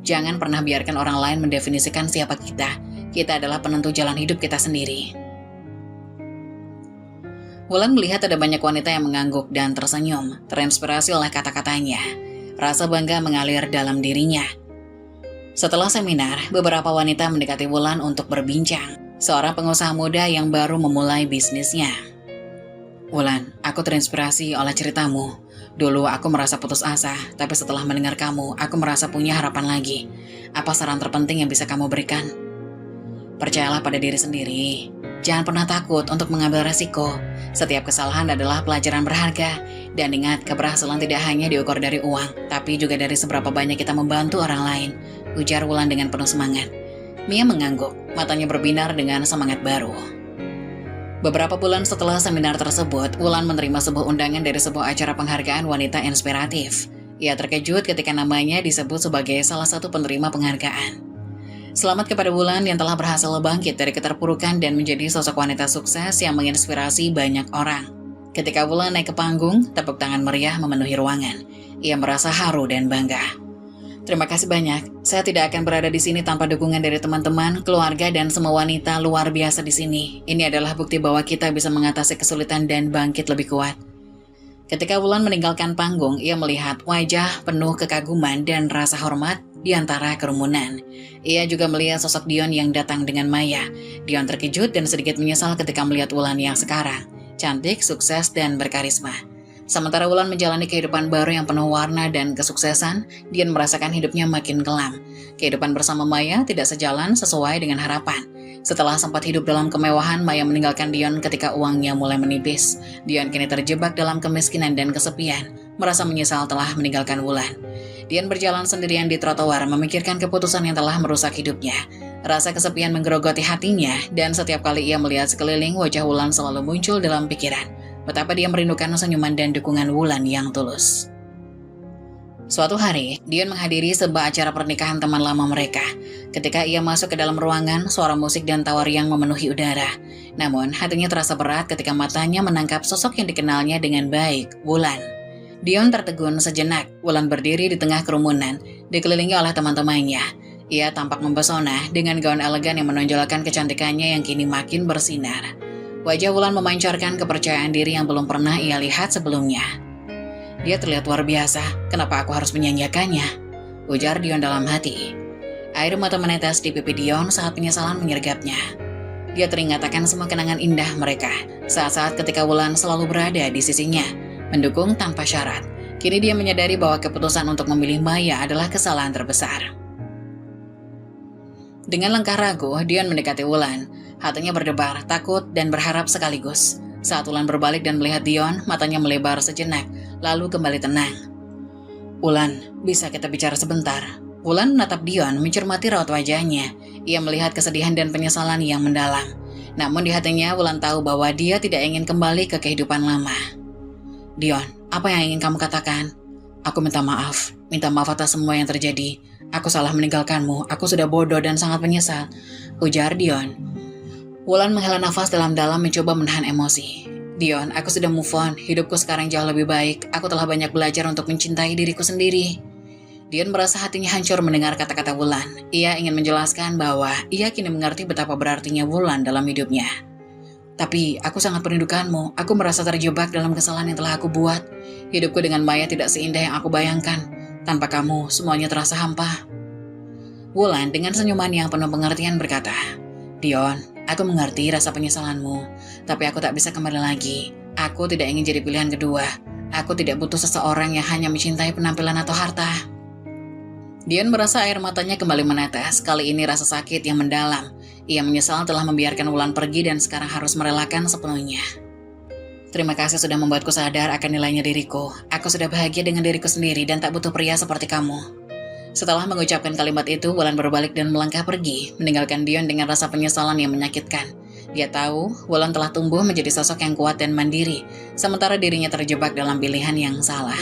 Jangan pernah biarkan orang lain mendefinisikan siapa kita. Kita adalah penentu jalan hidup kita sendiri. Wulan melihat ada banyak wanita yang mengangguk dan tersenyum, terinspirasi oleh kata-katanya. Rasa bangga mengalir dalam dirinya. Setelah seminar, beberapa wanita mendekati Wulan untuk berbincang. Seorang pengusaha muda yang baru memulai bisnisnya. "Wulan, aku terinspirasi oleh ceritamu. Dulu aku merasa putus asa, tapi setelah mendengar kamu, aku merasa punya harapan lagi. Apa saran terpenting yang bisa kamu berikan?" "Percayalah pada diri sendiri. Jangan pernah takut untuk mengambil resiko. Setiap kesalahan adalah pelajaran berharga. Dan ingat, keberhasilan tidak hanya diukur dari uang, tapi juga dari seberapa banyak kita membantu orang lain," ujar Wulan dengan penuh semangat. Mia mengangguk, matanya berbinar dengan semangat baru. Beberapa bulan setelah seminar tersebut, Wulan menerima sebuah undangan dari sebuah acara penghargaan wanita inspiratif. Ia terkejut ketika namanya disebut sebagai salah satu penerima penghargaan. Selamat kepada Wulan yang telah berhasil bangkit dari keterpurukan dan menjadi sosok wanita sukses yang menginspirasi banyak orang. Ketika Wulan naik ke panggung, tepuk tangan meriah memenuhi ruangan. Ia merasa haru dan bangga. "Terima kasih banyak. Saya tidak akan berada di sini tanpa dukungan dari teman-teman, keluarga, dan semua wanita luar biasa di sini. Ini adalah bukti bahwa kita bisa mengatasi kesulitan dan bangkit lebih kuat." Ketika Wulan meninggalkan panggung, ia melihat wajah penuh kekaguman dan rasa hormat di antara kerumunan. Ia juga melihat sosok Dion yang datang dengan Maya. Dion terkejut dan sedikit menyesal ketika melihat Wulan yang sekarang cantik, sukses, dan berkarisma. Sementara Wulan menjalani kehidupan baru yang penuh warna dan kesuksesan, Dion merasakan hidupnya makin kelam. Kehidupan bersama Maya tidak sejalan sesuai dengan harapan. Setelah sempat hidup dalam kemewahan, Maya meninggalkan Dion ketika uangnya mulai menipis. Dion kini terjebak dalam kemiskinan dan kesepian, merasa menyesal telah meninggalkan Wulan. Dion berjalan sendirian di trotoar, memikirkan keputusan yang telah merusak hidupnya. Rasa kesepian menggerogoti hatinya, dan setiap kali ia melihat sekeliling, wajah Wulan selalu muncul dalam pikiran. Betapa dia merindukan senyuman dan dukungan Wulan yang tulus. Suatu hari, Dion menghadiri sebuah acara pernikahan teman lama mereka. Ketika ia masuk ke dalam ruangan, suara musik dan tawa riang memenuhi udara. Namun, hatinya terasa berat ketika matanya menangkap sosok yang dikenalnya dengan baik, Wulan. Dion tertegun sejenak. Wulan berdiri di tengah kerumunan, dikelilingi oleh teman-temannya. Ia tampak mempesona dengan gaun elegan yang menonjolkan kecantikannya yang kini makin bersinar. Wajah Wulan memancarkan kepercayaan diri yang belum pernah ia lihat sebelumnya. "Dia terlihat luar biasa, kenapa aku harus menyanyiakannya?" ujar Dion dalam hati. Air mata menetes di pipi Dion saat penyesalan menyergapnya. Dia teringat akan semua kenangan indah mereka, saat-saat ketika Wulan selalu berada di sisinya, mendukung tanpa syarat. Kini dia menyadari bahwa keputusan untuk memilih Maya adalah kesalahan terbesar. Dengan langkah ragu, Dion mendekati Wulan. Hatinya berdebar, takut, dan berharap sekaligus. Saat Wulan berbalik dan melihat Dion, matanya melebar sejenak, lalu kembali tenang. Wulan, bisa kita bicara sebentar? Wulan menatap Dion mencermati raut wajahnya. Ia melihat kesedihan dan penyesalan yang mendalam. Namun di hatinya Wulan tahu bahwa dia tidak ingin kembali ke kehidupan lama. Dion, apa yang ingin kamu katakan? Aku minta maaf atas semua yang terjadi. Aku salah meninggalkanmu, aku sudah bodoh dan sangat menyesal, ujar Dion. Wulan menghela nafas dalam-dalam mencoba menahan emosi. Dion, aku sudah move on, hidupku sekarang jauh lebih baik, aku telah banyak belajar untuk mencintai diriku sendiri. Dion merasa hatinya hancur mendengar kata-kata Wulan. Ia ingin menjelaskan bahwa ia kini mengerti betapa berartinya Wulan dalam hidupnya. Tapi aku sangat merindukanmu, aku merasa terjebak dalam kesalahan yang telah aku buat. Hidupku dengan Maya tidak seindah yang aku bayangkan. Tanpa kamu, semuanya terasa hampa. Wulan dengan senyuman yang penuh pengertian berkata, Dion, aku mengerti rasa penyesalanmu, tapi aku tak bisa kembali lagi. Aku tidak ingin jadi pilihan kedua. Aku tidak butuh seseorang yang hanya mencintai penampilan atau harta. Dion merasa air matanya kembali menetes, kali ini rasa sakit yang mendalam. Ia menyesal telah membiarkan Wulan pergi dan sekarang harus merelakan sepenuhnya. Terima kasih sudah membuatku sadar akan nilainya diriku. Aku sudah bahagia dengan diriku sendiri dan tak butuh pria seperti kamu. Setelah mengucapkan kalimat itu, Wulan berbalik dan melangkah pergi, meninggalkan Dion dengan rasa penyesalan yang menyakitkan. Dia tahu Wulan telah tumbuh menjadi sosok yang kuat dan mandiri, sementara dirinya terjebak dalam pilihan yang salah.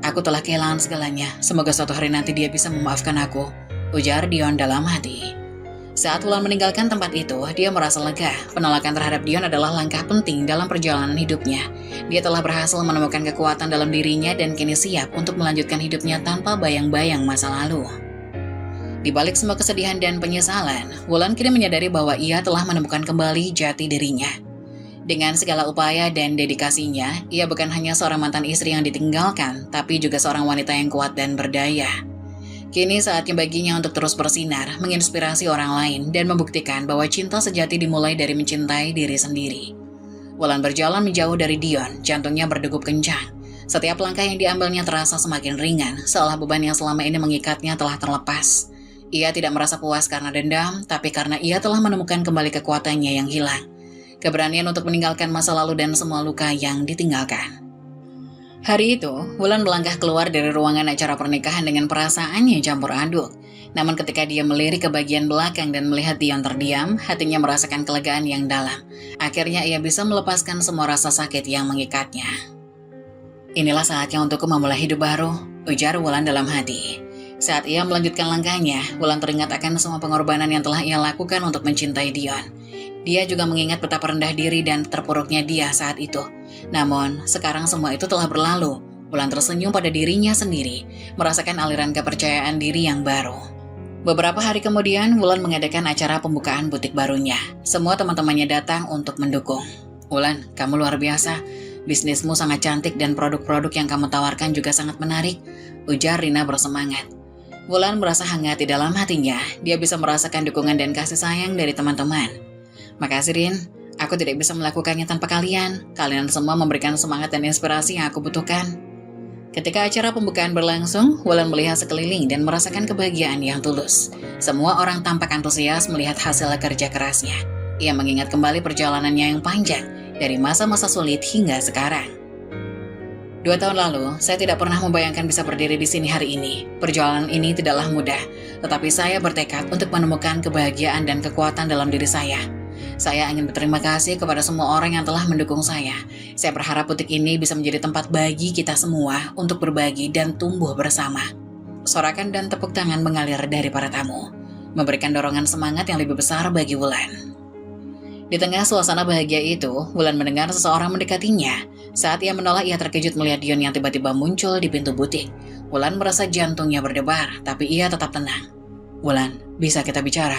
Aku telah kehilangan segalanya, semoga suatu hari nanti dia bisa memaafkan aku, ujar Dion dalam hati. Saat Wulan meninggalkan tempat itu, dia merasa lega. Penolakan terhadap Dion adalah langkah penting dalam perjalanan hidupnya. Dia telah berhasil menemukan kekuatan dalam dirinya dan kini siap untuk melanjutkan hidupnya tanpa bayang-bayang masa lalu. Di balik semua kesedihan dan penyesalan, Wulan kini menyadari bahwa ia telah menemukan kembali jati dirinya. Dengan segala upaya dan dedikasinya, ia bukan hanya seorang mantan istri yang ditinggalkan, tapi juga seorang wanita yang kuat dan berdaya. Kini saatnya baginya untuk terus bersinar, menginspirasi orang lain, dan membuktikan bahwa cinta sejati dimulai dari mencintai diri sendiri. Wulan berjalan menjauh dari Dion, jantungnya berdegup kencang. Setiap langkah yang diambilnya terasa semakin ringan, seolah beban yang selama ini mengikatnya telah terlepas. Ia tidak merasa puas karena dendam, tapi karena ia telah menemukan kembali kekuatannya yang hilang. Keberanian untuk meninggalkan masa lalu dan semua luka yang ditinggalkan. Hari itu, Wulan melangkah keluar dari ruangan acara pernikahan dengan perasaannya campur aduk. Namun ketika dia melirik ke bagian belakang dan melihat Dion terdiam, hatinya merasakan kelegaan yang dalam. Akhirnya ia bisa melepaskan semua rasa sakit yang mengikatnya. Inilah saatnya untukku memulai hidup baru, ujar Wulan dalam hati. Saat ia melanjutkan langkahnya, Wulan teringat akan semua pengorbanan yang telah ia lakukan untuk mencintai Dion. Dia juga mengingat betapa rendah diri dan terpuruknya dia saat itu. Namun, sekarang semua itu telah berlalu. Wulan tersenyum pada dirinya sendiri, merasakan aliran kepercayaan diri yang baru. Beberapa hari kemudian, Wulan mengadakan acara pembukaan butik barunya. Semua teman-temannya datang untuk mendukung. Wulan, kamu luar biasa. Bisnismu sangat cantik dan produk-produk yang kamu tawarkan juga sangat menarik, ujar Rina bersemangat. Wulan merasa hangat di dalam hatinya. Dia bisa merasakan dukungan dan kasih sayang dari teman-teman. Makasih Rin, aku tidak bisa melakukannya tanpa kalian. Kalian semua memberikan semangat dan inspirasi yang aku butuhkan. Ketika acara pembukaan berlangsung, Wulan melihat sekeliling dan merasakan kebahagiaan yang tulus. Semua orang tampak antusias melihat hasil kerja kerasnya. Ia mengingat kembali perjalanannya yang panjang, dari masa-masa sulit hingga sekarang. 2 tahun lalu, saya tidak pernah membayangkan bisa berdiri di sini hari ini. Perjalanan ini tidaklah mudah, tetapi saya bertekad untuk menemukan kebahagiaan dan kekuatan dalam diri saya. Saya ingin berterima kasih kepada semua orang yang telah mendukung saya. Saya berharap butik ini bisa menjadi tempat bagi kita semua untuk berbagi dan tumbuh bersama. Sorakan dan tepuk tangan mengalir dari para tamu, memberikan dorongan semangat yang lebih besar bagi Wulan. Di tengah suasana bahagia itu, Wulan mendengar seseorang mendekatinya. Saat ia menolak, ia terkejut melihat Dion yang tiba-tiba muncul di pintu butik. Wulan merasa jantungnya berdebar, tapi ia tetap tenang. Wulan, bisa kita bicara?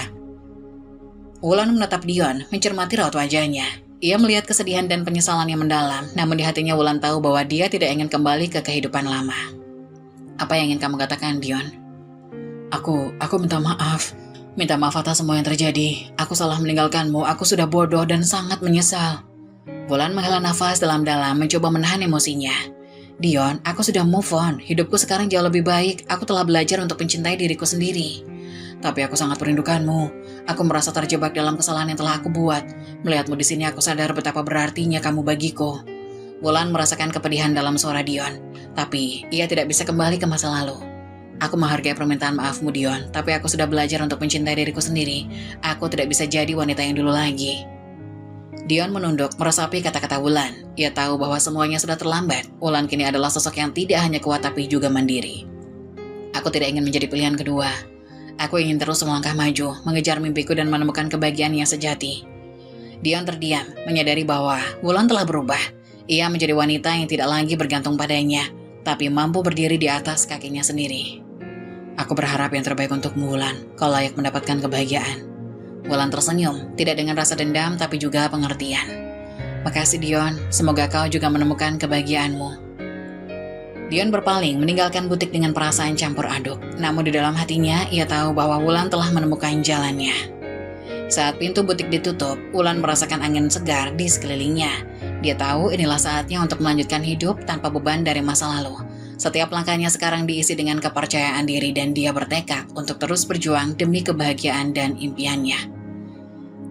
Wulan menatap Dion, mencermati raut wajahnya. Ia melihat kesedihan dan penyesalan yang mendalam, namun di hatinya Wulan tahu bahwa dia tidak ingin kembali ke kehidupan lama. Apa yang ingin kamu katakan, Dion? Aku minta maaf. Minta maaf atas semua yang terjadi. Aku salah meninggalkanmu, aku sudah bodoh dan sangat menyesal. Wulan menghela nafas dalam-dalam, mencoba menahan emosinya. Dion, aku sudah move on. Hidupku sekarang jauh lebih baik. Aku telah belajar untuk mencintai diriku sendiri. Tapi aku sangat merindukanmu. Aku merasa terjebak dalam kesalahan yang telah aku buat. Melihatmu di sini aku sadar betapa berartinya kamu bagiku. Wulan merasakan kepedihan dalam suara Dion, tapi ia tidak bisa kembali ke masa lalu. Aku menghargai permintaan maafmu Dion, tapi aku sudah belajar untuk mencintai diriku sendiri. Aku tidak bisa jadi wanita yang dulu lagi. Dion menunduk, meresapi kata-kata Wulan. Ia tahu bahwa semuanya sudah terlambat. Wulan kini adalah sosok yang tidak hanya kuat tapi juga mandiri. Aku tidak ingin menjadi pilihan kedua. Aku ingin terus melangkah maju, mengejar mimpiku dan menemukan kebahagiaan yang sejati. Dion terdiam, menyadari bahwa Wulan telah berubah. Ia menjadi wanita yang tidak lagi bergantung padanya, tapi mampu berdiri di atas kakinya sendiri. Aku berharap yang terbaik untukmu, Wulan. Kau layak mendapatkan kebahagiaan. Wulan tersenyum, tidak dengan rasa dendam tapi juga pengertian. Makasih Dion, semoga kau juga menemukan kebahagiaanmu. Dion berpaling, meninggalkan butik dengan perasaan campur aduk. Namun di dalam hatinya, ia tahu bahwa Wulan telah menemukan jalannya. Saat pintu butik ditutup, Wulan merasakan angin segar di sekelilingnya. Dia tahu inilah saatnya untuk melanjutkan hidup tanpa beban dari masa lalu. Setiap langkahnya sekarang diisi dengan kepercayaan diri dan dia bertekad untuk terus berjuang demi kebahagiaan dan impiannya.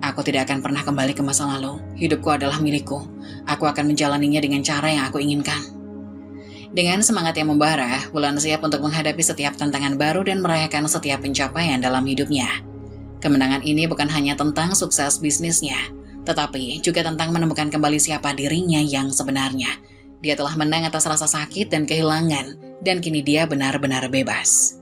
Aku tidak akan pernah kembali ke masa lalu. Hidupku adalah milikku. Aku akan menjalaninya dengan cara yang aku inginkan. Dengan semangat yang membara, Wulan siap untuk menghadapi setiap tantangan baru dan merayakan setiap pencapaian dalam hidupnya. Kemenangan ini bukan hanya tentang sukses bisnisnya, tetapi juga tentang menemukan kembali siapa dirinya yang sebenarnya. Dia telah menang atas rasa sakit dan kehilangan, dan kini dia benar-benar bebas.